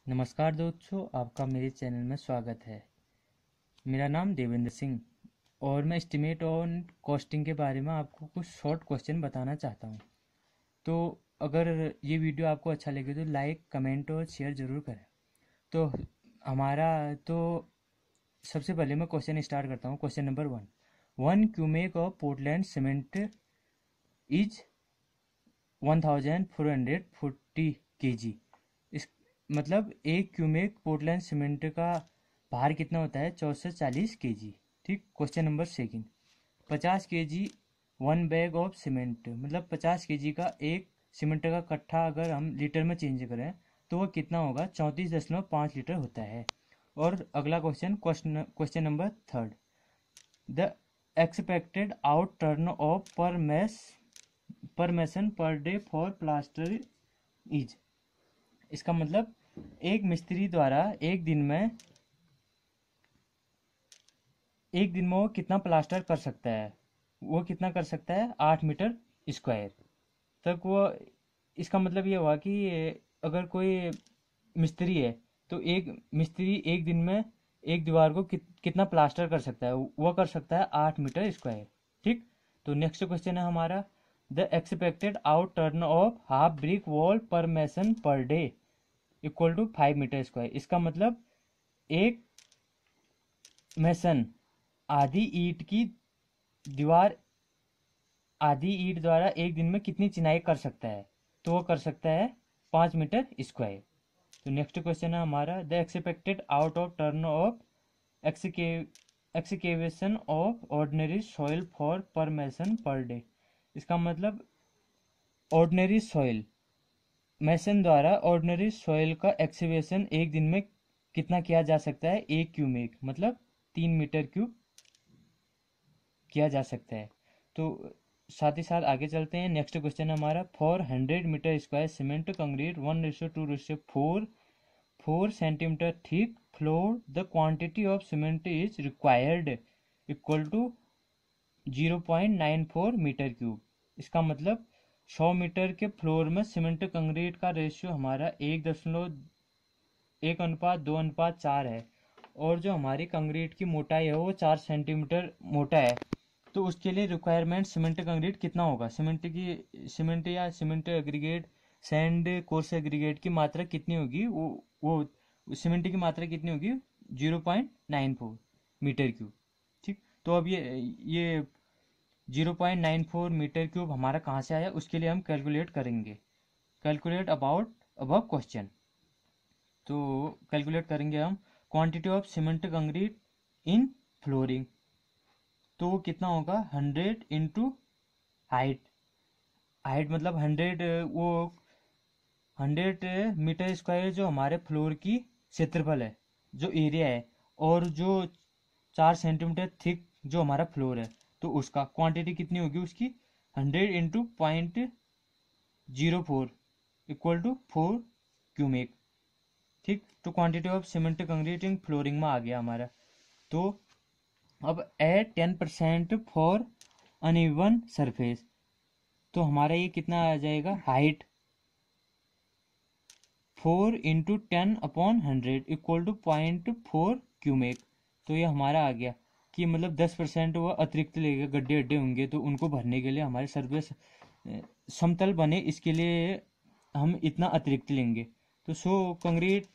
नमस्कार दोस्तों, आपका मेरे चैनल में स्वागत है। मेरा नाम देवेंद्र सिंह और मैं एस्टिमेट ऑन कॉस्टिंग के बारे में आपको कुछ शॉर्ट क्वेश्चन बताना चाहता हूँ। तो अगर ये वीडियो आपको अच्छा लगे तो लाइक, कमेंट और शेयर ज़रूर करें। तो हमारा तो सबसे पहले मैं क्वेश्चन स्टार्ट करता हूँ। Question number 1 cumec of Portland cement is 1440 kg। इस मतलब एक क्यूमेक पोर्टलैंड सीमेंट का भार कितना होता है? 440 kg। ठीक। Question number second, 50 kg one bag of cement, मतलब 50 kg का एक सीमेंट का कट्ठा अगर हम लीटर में चेंज करें तो वो कितना होगा? 34.5 लीटर होता है। और अगला question number third, the expected outturn of per mason per day for plaster is. इसका मतलब एक मिस्त्री द्वारा एक दिन में वो कितना प्लास्टर कर सकता है? वो कितना कर सकता है? 8 मीटर स्क्वायर तक वो। इसका मतलब ये हुआ कि अगर कोई मिस्त्री है तो एक मिस्त्री एक दिन में एक दीवार को कितना प्लास्टर कर सकता है? वो कर सकता है 8 मीटर स्क्वायर। ठीक। तो नेक्स्ट क्वेश्चन है हमारा, the expected outturn of half brick wall per mason per day equal to 5 metre square. इसका मतलब एक मेसन आधी ईंट की दीवार आधी ईंट द्वारा एक दिन में कितनी चिनाई कर सकता है? तो वो कर सकता है 5 मीटर स्क्वायर। तो नेक्स्ट क्वेश्चन है हमारा, the expected out of turn off excavation of ordinary soil for पर मेसन पर डे। इसका मतलब ऑर्डिनरी सॉइल, मेसन द्वारा ऑर्डिनरी सॉइल का एक्सकेवेशन एक दिन में कितना किया जा सकता है? 1 क्यूमेक, मतलब 3 मीटर क्यूब किया जा सकता है। तो साथ ही साथ आगे चलते हैं। नेक्स्ट क्वेश्चन हमारा, for 100 metre square cement concrete 1:2:4 4 centimetre thick floor the quantity of cement is required equal to 0.94 metre cube. इसका मतलब 100 मीटर के फ्लोर में सीमेंट कंक्रीट का रेशियो हमारा 1.1:2:4 है। और जो हमारी कंक्रीट की मोटाई है वो 4 सेंटीमीटर मोटा है। तो उसके लिए रिक्वायरमेंट सीमेंट कंक्रीट कितना होगा? सीमेंट या cement aggregate, sand coarse aggregate की मात्रा कितनी होगी? वो सीमेंट की मात्रा कितनी होगी? 0.94 मीटर क्यूब। ठीक। तो अब ये 0.94 मीटर क्यूब हमारा कहाँ से आया? उसके लिए हम कैलकुलेट करेंगे। Calculate about above question. तो कैलकुलेट करेंगे हम quantity of cement concrete in flooring. तो वो कितना होगा? 100 इंटू हाइट मतलब 100 मीटर स्क्वायर जो हमारे फ्लोर की क्षेत्रफल है, जो एरिया है, और जो 4 सेंटीमीटर थिक जो हमारा फ्लोर है, तो उसका क्वांटिटी कितनी होगी उसकी? 100 इंटू 0.04 इक्वल टू 4 क्यूमेक। ठीक। तो quantity of cement concrete in flooring में आ गया हमारा। तो अब एड 10% फॉर अनइवन सरफेस। तो हमारा ये कितना आ जाएगा? Height 4 × 10/100 equal to 0.4 cumec. तो ये हमारा आ गया कि मतलब 10% वो अतिरिक्त लेगा, गड्ढे अड्डे होंगे तो उनको भरने के लिए, हमारे सरफेस समतल बने इसके लिए हम इतना अतिरिक्त लेंगे। तो 100 कंक्रीट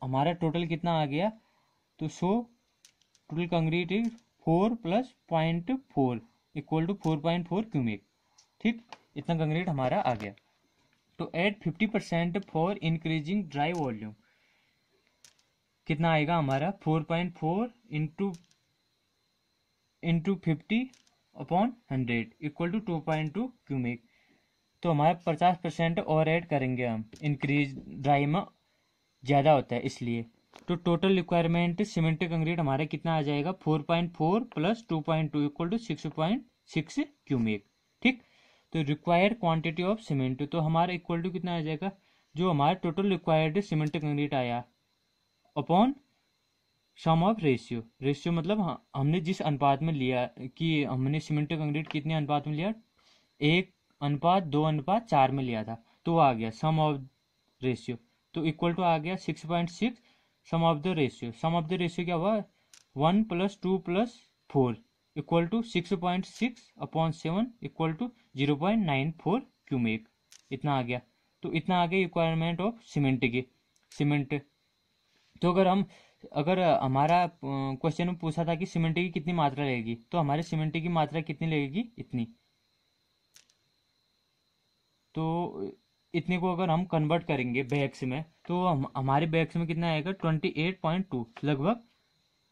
हमारा टोटल कितना आ गया? तो 100 total concrete is 4 + 0.4 equal to 4.4 cumec. ठीक। इतना कंक्रीट हमारा आ गया। तो add 50% for increasing dry volume. कितना आएगा हमारा? 4.4 इंटू 50/100 इक्वल टू 2.2 क्यूमेक। तो हमारा 50% और ऐड करेंगे हम, इंक्रीज ड्राई में ज़्यादा होता है इसलिए। तो टोटल रिक्वायरमेंट सीमेंट कंक्रीट हमारा कितना आ जाएगा? 4.4 + 2.2 इक्वल टू 6.6 क्यूमेक। ठीक। तो रिक्वायर्ड क्वांटिटी ऑफ सीमेंट तो हमारा इक्वल टू कितना आ जाएगा? जो हमारा टोटल रिक्वायर्ड सीमेंट कंक्रीट आया अपॉन सम ऑफ रेशियो मतलब हमने जिस अनुपात में लिया कि हमने सीमेंट कंक्रीट कितने अनुपात में लिया? 1:2:4 में लिया था। तो वो आ गया सम ऑफ रेशियो। तो इक्वल टू आ गया 6.6 sum of the ratio. Sum of the ratio क्या हुआ 1 + 2 + 4 equal to 6.6 upon 7 equal to 0.94 cumec. इतना आ गया। तो इतना आ गया रिक्वायरमेंट ऑफ सीमेंट की। सीमेंट तो अगर हमारा क्वेश्चन में पूछा था कि सीमेंट की कितनी मात्रा लगेगी, तो हमारे सीमेंट की मात्रा कितनी लगेगी, इतनी। तो इतने को अगर हम कन्वर्ट करेंगे बैग्स में, तो हमारे बैग्स में कितना आएगा 28.2, लगभग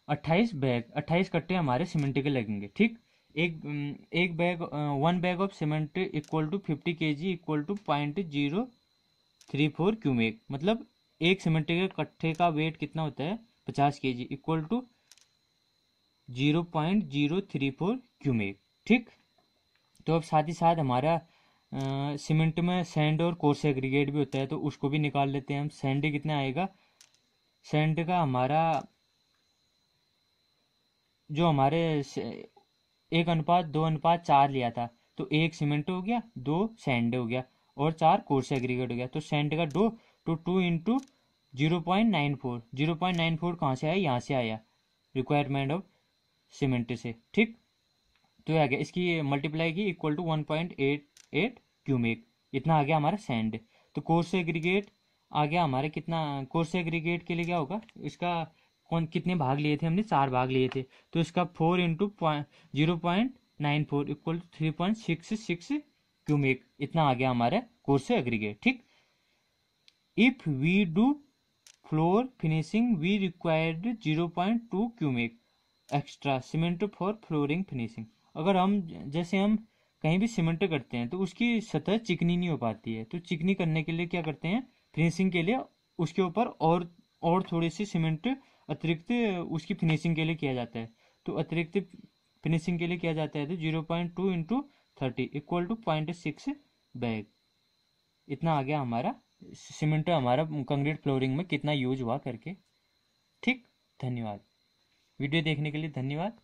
28 बैग, 28 कट्टे हमारे सीमेंट के लगेंगे। ठीक, एक bag 1 bag of cement equal to 50 kg equal to 0.034 cumec. मतलब एक सीमेंट के कट्टे का वेट कितना होता है 50 kg इक्वल टू 0.034 क्यूमेक। ठीक, तो अब साथ ही साथ हमारा सीमेंट में सैंड और कोर्स एग्रीगेट भी होता है, तो उसको भी निकाल लेते हैं हम। सैंड कितना आएगा, सैंड का हमारा जो हमारे 1:2:4 लिया था, तो 1 सीमेंट हो गया, 2 सैंड हो गया और 4 कोर्स एग्रीगेट हो गया। तो सैंड का 2 तो 2 इंटू 0.94, 0.94 कहाँ से आया, यहाँ से आया रिक्वायरमेंट ऑफ सीमेंट से। ठीक, तो आ गया इसकी मल्टीप्लाई की इक्वल टू 1.88 क्यूमेक। इतना आ गया हमारा सैंड। तो कोर्स एग्रीगेट आ गया हमारे कितना, कोर्स एग्रीगेट के लिए क्या होगा, इसका कौन कितने भाग लिए थे हमने, 4 भाग लिए थे, तो इसका 4 इंटू 0.94 इक्वल टू 3.66 क्यूमेक। इतना आ गया हमारे कोर्स एग्रीगेट। ठीक, if we do floor finishing we required 0.2 cumec extra cement for flooring finishing. अगर हम जैसे हम कहीं भी सीमेंट करते हैं तो उसकी सतह चिकनी नहीं हो पाती है, तो चिकनी करने के लिए क्या करते हैं, फिनिशिंग के लिए उसके ऊपर और थोड़ी सी सीमेंट अतिरिक्त उसकी फिनिशिंग के लिए किया जाता है। तो अतिरिक्त फिनिशिंग के लिए किया जाता है तो 0.2 इंटू 30 इक्वल टू 0.6 बैग। इतना आ गया हमारा सीमेंट हमारा कंक्रीट फ्लोरिंग में कितना यूज हुआ करके। ठीक, धन्यवाद। वीडियो देखने के लिए धन्यवाद।